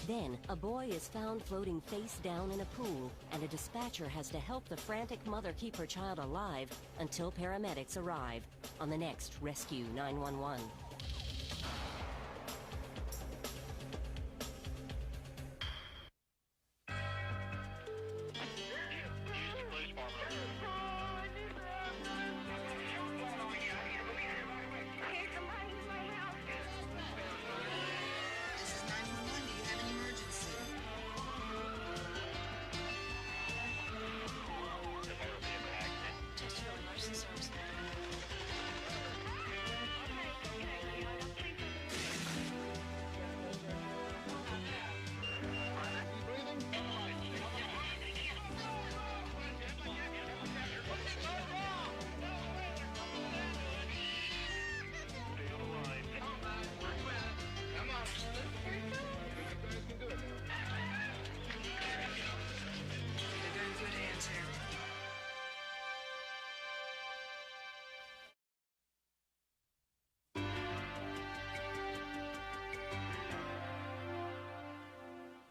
Then, a boy is found floating face down in a pool, and a dispatcher has to help the frantic mother keep her child alive until paramedics arrive on the next Rescue 911.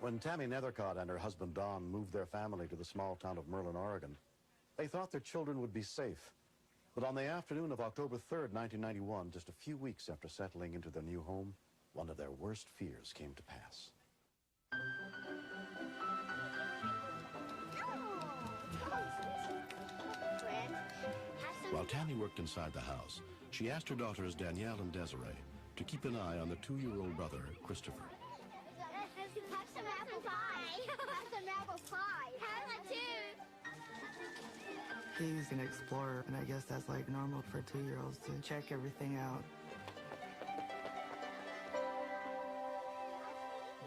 When Tammy Nethercott and her husband Don moved their family to the small town of Merlin, Oregon, they thought their children would be safe. But on the afternoon of October 3rd, 1991, just a few weeks after settling into their new home, one of their worst fears came to pass. While Tammy worked inside the house, she asked her daughters Danielle and Desiree to keep an eye on their 2-year-old brother, Christopher. Have some apple pie. Have some apple pie. Have one too. He's an explorer, and I guess that's like normal for 2-year-olds to check everything out.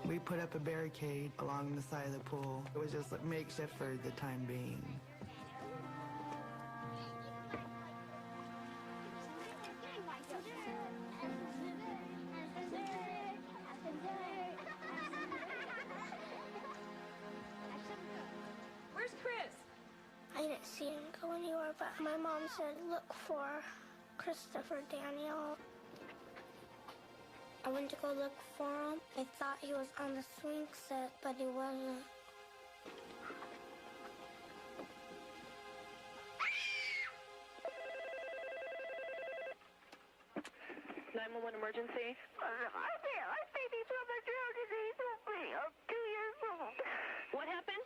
We put up a barricade along the side of the pool. It was just makeshift for the time being. Where's Chris? I didn't see him go anywhere, but my mom said, look for Christopher Daniel. I went to go look for him. I thought he was on the swing set, but he wasn't. 911 emergency. Our baby brother drowned and he's only 2 years old. What happened?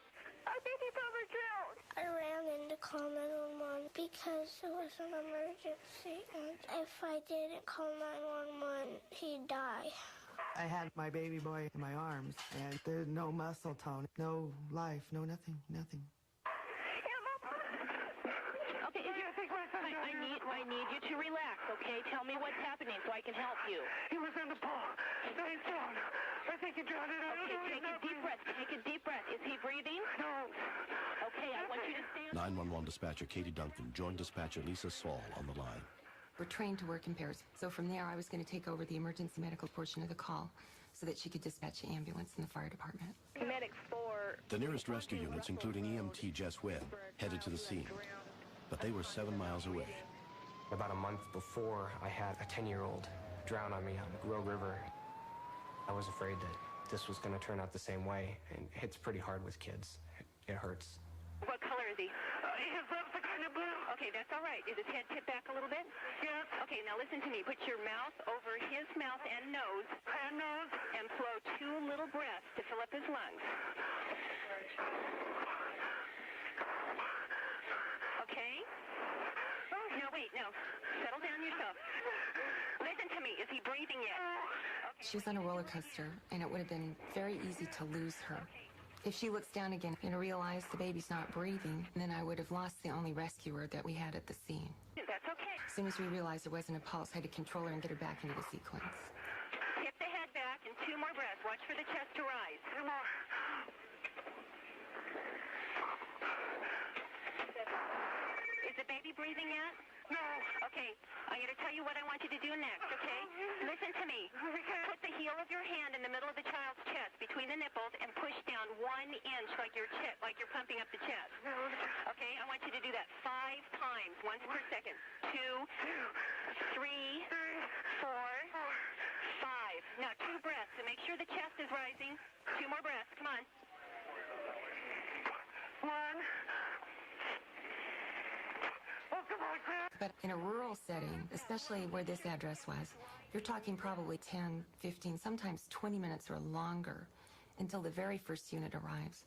Our baby brother drowned. I ran in to call 911 because it was an emergency. And if I didn't call 911, he'd die. I had my baby boy in my arms, and there's no muscle tone, no life, no nothing, nothing. Okay, I need you to relax, okay? Tell me what's happening so I can help you. He was in the pool. Face down. I think he drowned. Okay, take a deep breath. Take a deep breath. Is he breathing? No. Okay, I want you to stay on. 911 dispatcher Katie Duncan joined dispatcher Lisa Saul on the line. We're trained to work in pairs, so from there I was going to take over the emergency medical portion of the call so that she could dispatch the ambulance and the fire department. Medics 4. The nearest rescue units, including EMT Jess Webb, headed to the scene, but they were 7 miles away. About a month before, I had a 10-year-old drown on me on the Rogue River. I was afraid that this was going to turn out the same way, and it hits pretty hard with kids. It hurts. What color is he? His lips are kind of blue. Okay, that's all right. Is his head tipped back a little bit? Yes. Okay, now listen to me. Put your mouth over his mouth and nose. And nose. And blow 2 little breaths to fill up his lungs. Okay? No, wait, no. Settle down yourself. Listen to me. Is he breathing yet? Okay. She was on a roller coaster, and it would have been very easy to lose her. If she looks down again and realized the baby's not breathing, then I would have lost the only rescuer that we had at the scene. That's okay. As soon as we realized there wasn't a pulse, I had to control her and get her back into the sequence. Tip the head back and 2 more breaths. Watch for the chest to rise. 2 more. Is the baby breathing yet? No. Okay, I'm going to tell you what I want you to do next, okay? Listen to me. Put the heel of your hand in the middle of the child's chest, between the nipples, and push down 1 inch like you're pumping up the chest. Okay, I want you to do that 5 times, once per second. 2, 3, 4, 5. Now 2 breaths, and make sure the chest is rising. 2, 2 more breaths. Come on. 1. Oh, come on, Chris. But in a rural setting, especially where this address was, you're talking probably 10, 15, sometimes 20 minutes or longer until the very first unit arrives.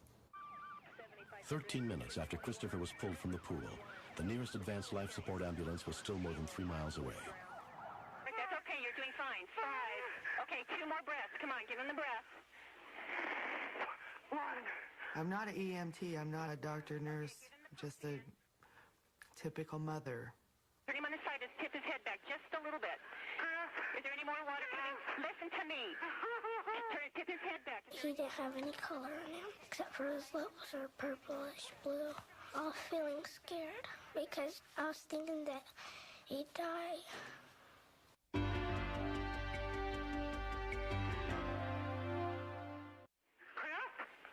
13 minutes after Christopher was pulled from the pool, the nearest advanced life support ambulance was still more than 3 miles away. That's okay. You're doing fine. 5. Okay, 2 more breaths. Come on, give him the breath. 1. I'm not an EMT. I'm not a doctor, nurse, just a typical mother. Turn him on his side. Just tip his head back just a little bit. Is there any more water coming? Listen to me. Tip his head back. He didn't have any color on him, except for his lips are purplish blue. I was feeling scared because I was thinking that he'd die.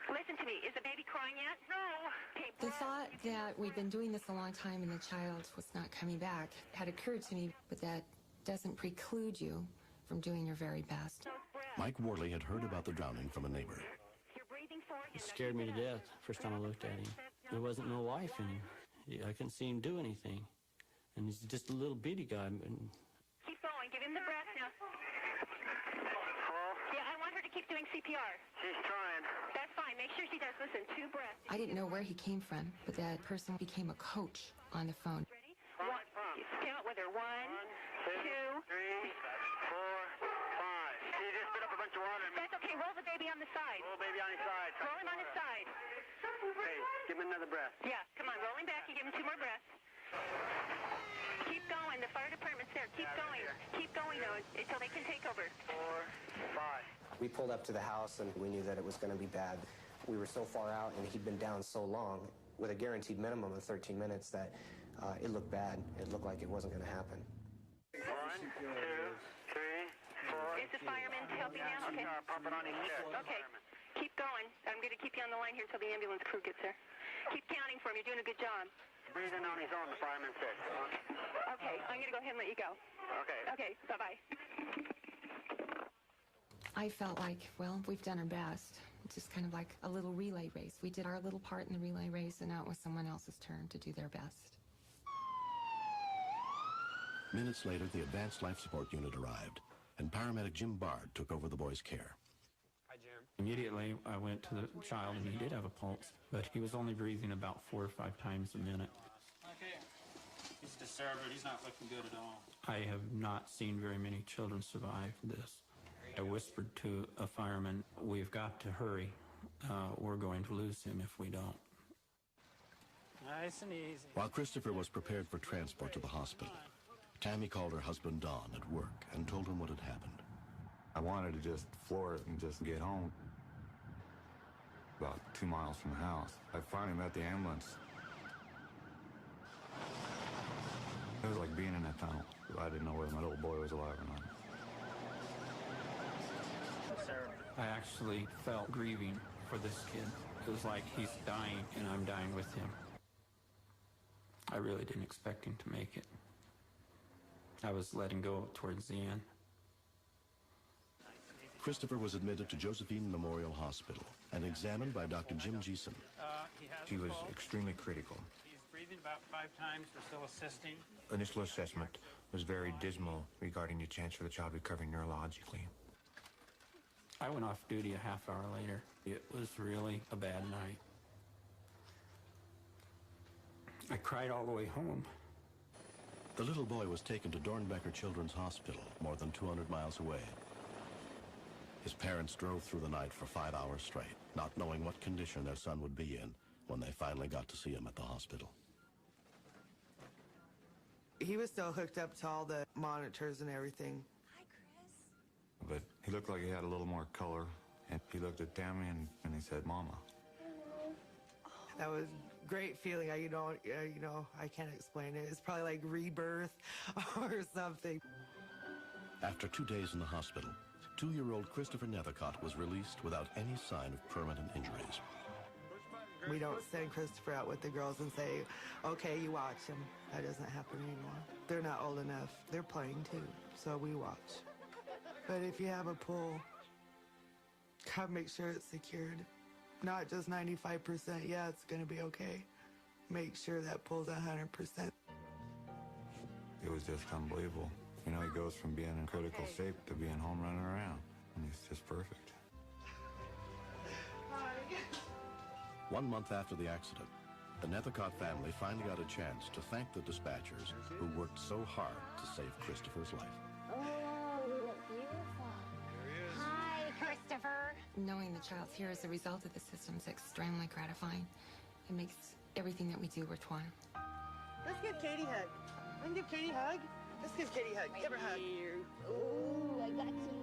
Listen to me. Is the baby crying yet? No. Okay, The thought that we'd been doing this a long time and the child was not coming back had occurred to me, but that doesn't preclude you from doing your very best. Mike Worley had heard about the drowning from a neighbor. You're breathing for him. It scared me to death first time I looked at him. There wasn't no life in him. I couldn't see him do anything. And he's just a little bitty guy. And Keep going. Give him the breath now. Hello? Yeah, I want her to keep doing CPR. She's trying. That's fine. Make sure she does. Listen, 2 breaths. I didn't know where he came from, but that person became a coach on the phone. Ready? 1. Count with her. 1, 2. 3, 4, 5. She just spit up a bunch of water. That's okay. Roll the baby on the side. Little baby on his side. Roll him on his side. Okay, give him another breath. Yeah, come on. Roll him back. You give him 2 more breaths. Keep going. The fire department's there. Keep going. Keep going, though, until they can take over. 4, 5. We pulled up to the house and we knew that it was going to be bad. We were so far out and he'd been down so long with a guaranteed minimum of 13 minutes that it looked bad. It looked like it wasn't going to happen. 1, 2, 3, 4. Is the fireman helping now? Okay. Pump it on his chest. Okay. Keep going. I'm going to keep you on the line here until the ambulance crew gets there. Keep counting for him. You're doing a good job. Breathing on his own, the fireman said. Okay. I'm going to go ahead and let you go. Okay. Okay. Bye-bye. I felt like, well, we've done our best. It's just kind of like a little relay race. We did our little part in the relay race, and now it was someone else's turn to do their best. Minutes later, the advanced life support unit arrived, and paramedic Jim Bard took over the boy's care. Hi, Jim. Immediately, I went to the child, and he did have a pulse, but he was only breathing about 4 or 5 times a minute. okay. He's disturbed. He's not looking good at all. I have not seen very many children survive this. I whispered to a fireman, we've got to hurry. We're going to lose him if we don't. Nice and easy. While Christopher was prepared for transport to the hospital, Tammy called her husband Don at work and told him what had happened. I wanted to just floor it and just get home. About 2 miles from the house, I finally met the ambulance. It was like being in a tunnel. I didn't know whether my little boy was alive or not. I actually felt grieving for this kid. It was like he's dying and I'm dying with him. I really didn't expect him to make it. I was letting go towards the end. Christopher was admitted to Josephine Memorial Hospital and examined by Dr. Jim Geeson. She was extremely critical. He's breathing about 5 times. We're still assisting. Initial assessment was very dismal regarding the chance for the child recovering neurologically. I went off duty a half hour later. It was really a bad night. I cried all the way home. The little boy was taken to Dornbecker Children's Hospital, more than 200 miles away. His parents drove through the night for 5 hours straight, not knowing what condition their son would be in when they finally got to see him at the hospital. He was still hooked up to all the monitors and everything. But he looked like he had a little more color, and he looked at Tammy and he said, "Mama." That was a great feeling. I can't explain it. It's probably like rebirth or something. After 2 days in the hospital, 2-year-old Christopher Nethercott was released without any sign of permanent injuries. We don't send Christopher out with the girls and say, okay, you watch him. That doesn't happen anymore. They're not old enough. They're playing too, so we watch. But if you have a pool, Gotta make sure it's secured. Not just 95%, yeah, it's gonna be okay. Make sure that pulls 100%. It was just unbelievable. You know, he goes from being in critical shape to being home running around. And he's just perfect. 1 month after the accident, the Nethercott family finally got a chance to thank the dispatchers who worked so hard to save Christopher's life. Oh, you look beautiful. Hi, Christopher. Knowing the child's here as a result of the system is extremely gratifying. It makes everything that we do worthwhile. Let's give Katie a hug. Want to give Katie a hug? Let's give Katie a hug. Give her a hug. Oh, I got you.